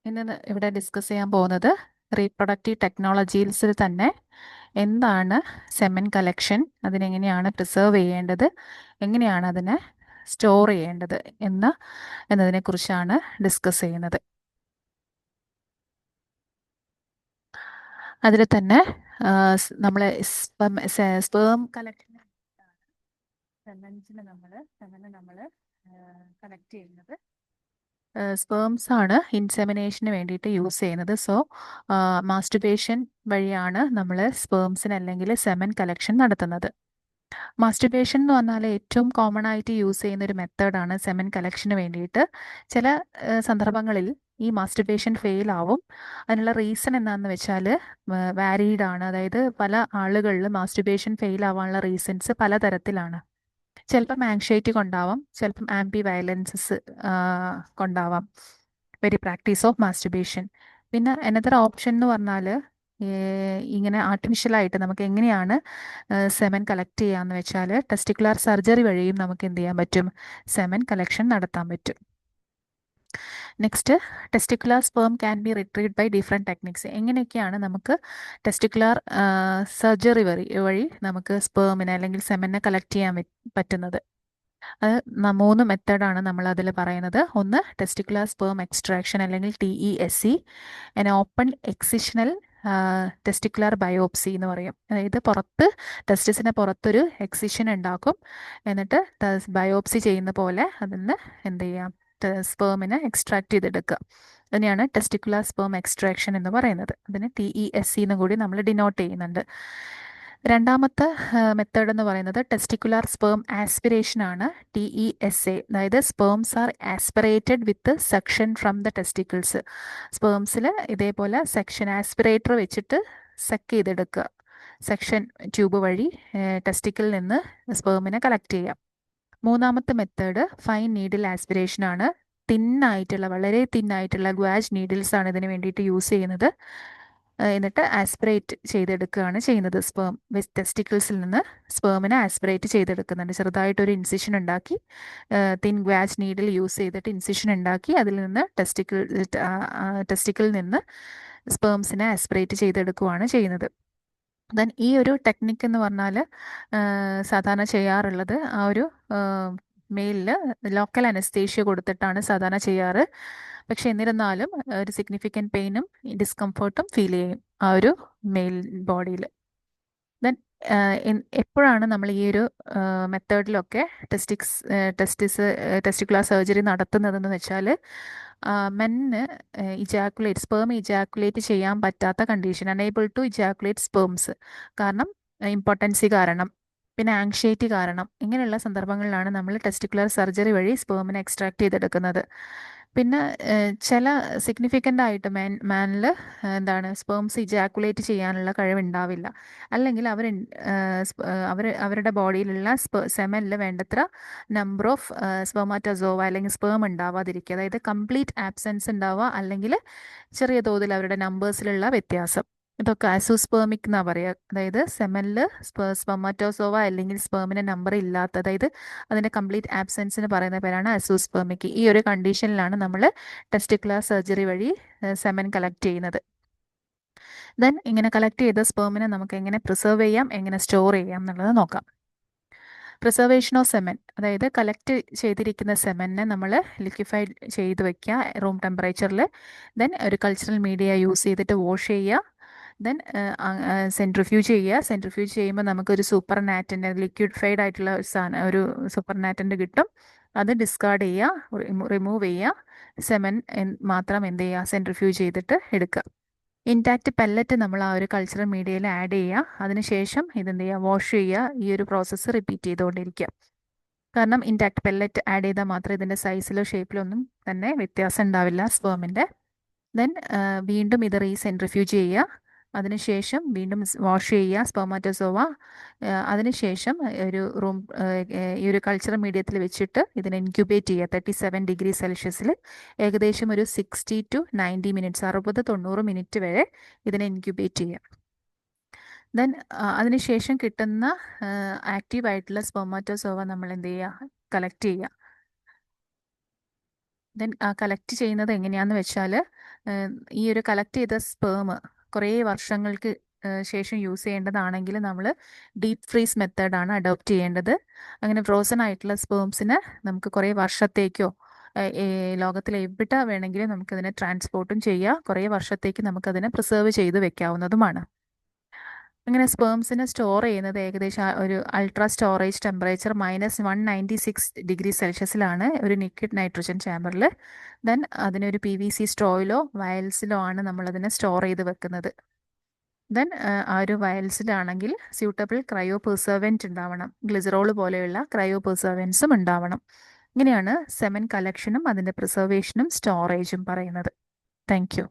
ഇന്ന് ഇവിടെ ഡിസ്കസ് ചെയ്യാൻ പോകുന്നത് റീപ്രൊഡക്റ്റീവ് ടെക്നോളജീസിൽ തന്നെ എന്താണ് സെമൻ കളക്ഷൻ, അതിനെങ്ങനെയാണ് പ്രിസർവ് ചെയ്യേണ്ടത്, എങ്ങനെയാണ് അതിനെ സ്റ്റോർ ചെയ്യേണ്ടത് എന്നതിനെക്കുറിച്ചാണ് ഡിസ്കസ് ചെയ്യുന്നത്. അതിൽ തന്നെ നമ്മൾ സ്പേം കളക്ഷൻ സെമന് നമ്മൾ കളക്ട് ചെയ്യുന്നത് സ്പേംസ് ആണ് ഇൻസെമിനേഷന് വേണ്ടിയിട്ട് യൂസ് ചെയ്യുന്നത്. സോ മാസ്റ്റുബേഷൻ വഴിയാണ് നമ്മൾ സ്പേംസിന് അല്ലെങ്കിൽ സെമൻ കളക്ഷൻ നടത്തുന്നത്. മാസ്റ്റുബേഷൻ എന്ന് പറഞ്ഞാൽ ഏറ്റവും കോമൺ ആയിട്ട് യൂസ് ചെയ്യുന്ന ഒരു മെത്തേഡാണ് സെമൻ കളക്ഷന് വേണ്ടിയിട്ട്. ചില സന്ദർഭങ്ങളിൽ ഈ മാസ്റ്റുബേഷൻ ഫെയിൽ ആവും. അതിനുള്ള റീസൺ എന്താണെന്ന് വെച്ചാൽ വാരീഡ് ആണ്. അതായത് പല ആളുകളിൽ മാസ്റ്റുബേഷൻ ഫെയിൽ ആവാനുള്ള റീസൺസ് പലതരത്തിലാണ്. ചിലപ്പം ആങ്ഷൈറ്റി കൊണ്ടാവാം, ചിലപ്പം ആംബി വയലൻസസ് കൊണ്ടാവാം, വെരി പ്രാക്ടീസ് ഓഫ് മാസ്റ്റുബേഷൻ. പിന്നെ അനദർ ഓപ്ഷൻ എന്ന് പറഞ്ഞാൽ ഇങ്ങനെ ആർട്ടിഫിഷ്യലായിട്ട് നമുക്ക് എങ്ങനെയാണ് സെമൻ കളക്ട് ചെയ്യാന്ന് വെച്ചാൽ ടെസ്റ്റിക്കുലാർ സർജറി വഴിയും നമുക്ക് എന്ത് ചെയ്യാൻ പറ്റും, സെമൻ കളക്ഷൻ നടത്താൻ പറ്റും. Next, testicular sperm can be retrieved by different techniques. എങ്ങനെയൊക്കെയാണ് നമുക്ക് ടെസ്റ്റിക്കുലാർ സർജറി വഴി നമുക്ക് സ്പേമിനെ അല്ലെങ്കിൽ സെമനെ കളക്ട് ചെയ്യാൻ പറ്റുന്നത്? അത് 3 മെത്തേഡാണ് നമ്മൾ അതിൽ പറയുന്നത്. ഒന്ന് ടെസ്റ്റിക്കുലാർ സ്പേം എക്സ്ട്രാക്ഷൻ അല്ലെങ്കിൽ TESE, open excisional testicular biopsy എന്ന് പറയും. അതായത് ടെസ്റ്റിസിന് പുറത്തൊരു എക്സിഷൻ ഉണ്ടാക്കും, എന്നിട്ട് ബയോപ്സി ചെയ്യുന്ന പോലെ അതിന് എന്ത് ചെയ്യാം, സ്പേമിനെ എക്സ്ട്രാക്ട് ചെയ്തെടുക്കുക. അതിനെയാണ് ടെസ്റ്റിക്കുലാർ സ്പേം എക്സ്ട്രാക്ഷൻ എന്ന് പറയുന്നത്. അതിന് TESE എന്ന് കൂടി നമ്മൾ ഡിനോട്ട് ചെയ്യുന്നുണ്ട്. രണ്ടാമത്തെ മെത്തേഡ് എന്ന് പറയുന്നത് ടെസ്റ്റിക്കുലാർ സ്പേം ആസ്പിറേഷൻ ആണ്, TESA. അതായത് sperms are aspirated with section from the testicles. സ്പേംസിൽ ഇതേപോലെ സെക്ഷൻ ആസ്പിറേറ്റർ വെച്ചിട്ട് സെക്ക് ചെയ്തെടുക്കുക. സെക്ഷൻ ട്യൂബ് വഴി ടെസ്റ്റിക്കിൽ നിന്ന് സ്പേമിനെ കളക്ട് ചെയ്യാം. മൂന്നാമത്തെ മെത്തേഡ് ഫൈൻ നീഡിൽ ആസ്പിറേഷൻ ആണ്. വളരെ തിന്നായിട്ടുള്ള ഗ്വാജ് നീഡിൽസ് ആണ് ഇതിന് വേണ്ടിയിട്ട് യൂസ് ചെയ്യുന്നത്. എന്നിട്ട് ആസ്പിറേറ്റ് ചെയ്തെടുക്കുകയാണ് ചെയ്യുന്നത്. ടെസ്റ്റിക്കിൾസിൽ നിന്ന് സ്പേമിനെ ആസ്പിറേറ്റ് ചെയ്തെടുക്കുന്നുണ്ട്. ചെറുതായിട്ടൊരു ഇൻസിഷൻ ഉണ്ടാക്കി, തിൻ ഗ്വാജ് നീഡിൽ യൂസ് ചെയ്തിട്ട് ഇൻസിഷൻ ഉണ്ടാക്കി അതിൽ നിന്ന് ടെസ്റ്റിക്കിളിൽ നിന്ന് സ്പേംസിനെ ആസ്പിറേറ്റ് ചെയ്തെടുക്കുകയാണ് ചെയ്യുന്നത്. ദെൻ ഈ ഒരു ടെക്നിക്ക് എന്ന് പറഞ്ഞാൽ സാധാരണ ചെയ്യാറുള്ളത് ആ ഒരു മെയിലിൽ ലോക്കൽ അനസ്തേഷ്യ കൊടുത്തിട്ടാണ് സാധാരണ ചെയ്യാറ്. പക്ഷെ എന്നിരുന്നാലും ഒരു സിഗ്നിഫിക്കൻറ്റ് പെയിനും ഡിസ്കംഫർട്ടും ഫീൽ ചെയ്യും ആ ഒരു മെയിൽ ബോഡിയിൽ. ദെൻ എപ്പോഴാണ് നമ്മൾ ഈ ഒരു മെത്തേഡിലൊക്കെ ടെസ്റ്റിക്കുലാർ സർജറി നടത്തുന്നതെന്ന് വെച്ചാൽ മെന്നിന് സ്പേം ഇജാക്കുലേറ്റ് ചെയ്യാൻ പറ്റാത്ത condition, unable to ejaculate sperms കാരണം, ഇമ്പോർട്ടൻസി കാരണം, പിന്നെ ആങ്ഷൈറ്റി കാരണം, ഇങ്ങനെയുള്ള സന്ദർഭങ്ങളിലാണ് നമ്മൾ ടെസ്റ്റിക്കുലർ സർജറി വഴി സ്പേമിനെ എക്സ്ട്രാക്ട് ചെയ്തെടുക്കുന്നത്. പിന്നെ ചില സിഗ്നിഫിക്കൻ്റ് ആയിട്ട് മാനിൽ എന്താണ് സ്പേംസ് ഇജാക്കുലേറ്റ് ചെയ്യാനുള്ള കഴിവുണ്ടാവില്ല. അല്ലെങ്കിൽ അവരുടെ ബോഡിയിലുള്ള സെമനിൽ വേണ്ടത്ര നമ്പർ ഓഫ് സ്പെർമാറ്റോസോവ അല്ലെങ്കിൽ സ്പേം ഉണ്ടാവാതിരിക്കുക. അതായത് കംപ്ലീറ്റ് ആബ്സെൻസ് ഉണ്ടാവുക, അല്ലെങ്കിൽ ചെറിയ തോതിൽ അവരുടെ നമ്പേഴ്സിലുള്ള വ്യത്യാസം. ഇതൊക്കെ അസൂസ്പേമിക് എന്നാ പറയുക. അതായത് സെമനിൽ സ്പെർമാറ്റോസോവ അല്ലെങ്കിൽ സ്പേമിന് നമ്പർ ഇല്ലാത്ത, അതായത് അതിൻ്റെ കംപ്ലീറ്റ് ആബ്സെൻസിന് പറയുന്ന പേരാണ് അസൂസ്പേമിക്. ഈ ഒരു കണ്ടീഷനിലാണ് നമ്മൾ ടെസ്റ്റിക്കുലർ സർജറി വഴി സെമൻ കളക്ട് ചെയ്യുന്നത്. ദെൻ ഇങ്ങനെ കളക്ട് ചെയ്ത സ്പേമിനെ നമുക്ക് എങ്ങനെ പ്രിസർവ് ചെയ്യാം, എങ്ങനെ സ്റ്റോർ ചെയ്യാം എന്നുള്ളത് നോക്കാം. പ്രിസർവേഷൻ ഓഫ് സെമൻ, അതായത് കളക്ട് ചെയ്തിരിക്കുന്ന സെമനെ നമ്മൾ ലിക്വിഫൈഡ് ചെയ്ത് വെക്കുക റൂം ടെമ്പറേച്ചറിൽ. ദെൻ ഒരു കൾച്ചറൽ മീഡിയ യൂസ് ചെയ്തിട്ട് വാഷ് ചെയ്യുക. ദെൻ സെൻട്രിഫ്യൂജ് ചെയ്യുക. സെൻട്രിഫ്യൂജ് ചെയ്യുമ്പോൾ നമുക്കൊരു സൂപ്പർ നാറ്റിൻ്റെ ലിക്വിഡ്ഫൈഡ് ആയിട്ടുള്ള ഒരു സൂപ്പർ നാറ്റിൻ്റെ കിട്ടും. അത് ഡിസ്കാർഡ് ചെയ്യുക, റിമൂവ് ചെയ്യുക. സെമൻ മാത്രം എന്ത് ചെയ്യുക, സെൻട്രിഫ്യൂജ് ചെയ്തിട്ട് എടുക്കുക. ഇൻടാക്റ്റ് പെല്ലറ്റ് നമ്മൾ ആ ഒരു കൾച്ചറൽ മീഡിയയിൽ ആഡ് ചെയ്യുക. അതിനുശേഷം ഇതെന്ത് ചെയ്യുക, വാഷ് ചെയ്യുക. ഈ ഒരു പ്രോസസ്സ് റിപ്പീറ്റ് ചെയ്തുകൊണ്ടിരിക്കുക. കാരണം ഇൻടാക്റ്റ് പെല്ലറ്റ് ആഡ് ചെയ്താൽ മാത്രമേ ഇതിൻ്റെ സൈസിലോ ഷേപ്പിലോ ഒന്നും തന്നെ വ്യത്യാസം ഉണ്ടാവില്ല സ്പേമിൻ്റെ. ദെൻ വീണ്ടും ഇത് സെൻട്രിഫ്യൂജ് ചെയ്യുക. അതിനുശേഷം വീണ്ടും വാഷ് ചെയ്യുക സ്പെർമാറ്റോസോവ. അതിനുശേഷം ഈ ഒരു കൾച്ചറൽ മീഡിയത്തിൽ വെച്ചിട്ട് ഇതിനെ ഇൻക്യുബേറ്റ് ചെയ്യുക 37°C ഏകദേശം ഒരു 60 to 90 മിനിറ്റ്സ്, 60-90 മിനിറ്റ് വരെ ഇതിനെ ഇൻക്യുബേറ്റ് ചെയ്യുക. ദെൻ അതിനുശേഷം കിട്ടുന്ന ആക്റ്റീവ് ആയിട്ടുള്ള സ്പെർമാറ്റോസോവ നമ്മൾ എന്ത് ചെയ്യുക, കളക്ട് ചെയ്യുക. ദെൻ കളക്ട് ചെയ്യുന്നത് എങ്ങനെയാന്ന് വെച്ചാൽ ഈ ഒരു കളക്ട് ചെയ്ത സ്പേം കുറേ വർഷങ്ങൾക്ക് ശേഷം യൂസ് ചെയ്യേണ്ടതാണെങ്കിൽ നമ്മൾ ഡീപ്പ് ഫ്രീസ് മെത്തേഡാണ് അഡോപ്റ്റ് ചെയ്യേണ്ടത്. അങ്ങനെ ഫ്രോസൺ ആയിട്ടുള്ള സ്പേംസിന് നമുക്ക് കുറേ വർഷത്തേക്കോ ലോകത്തിൽ എവിടെ വേണമെങ്കിലും നമുക്കതിനെ ട്രാൻസ്പോർട്ടും ചെയ്യാം, കുറേ വർഷത്തേക്ക് നമുക്കതിനെ പ്രിസർവ് ചെയ്ത് വെക്കാവുന്നതുമാണ്. അങ്ങനെ സ്പേംസിനെ സ്റ്റോർ ചെയ്യുന്നത് ഏകദേശം ഒരു അൾട്രാ സ്റ്റോറേജ് ടെമ്പറേച്ചർ -196 ഡിഗ്രി സെൽഷ്യസിലാണ് ഒരു ലിക്വിഡ് നൈട്രജൻ ചാമ്പറിൽ. ദെൻ അതിനൊരു PVC സ്ട്രോയിലോ വയൽസിലോ ആണ് നമ്മളതിനെ സ്റ്റോർ ചെയ്ത് വെക്കുന്നത്. ദെൻ ആ ഒരു വയൽസിലാണെങ്കിൽ സ്യൂട്ടബിൾ ക്രയോ പ്രിസർവൻറ്റ് ഉണ്ടാവണം, ഗ്ലിസറോൾ പോലെയുള്ള ക്രയോ പ്രിസർവൻസും ഉണ്ടാവണം. ഇങ്ങനെയാണ് സെമൻ കളക്ഷനും അതിൻ്റെ പ്രിസർവേഷനും സ്റ്റോറേജും പറയുന്നത്. Thank you.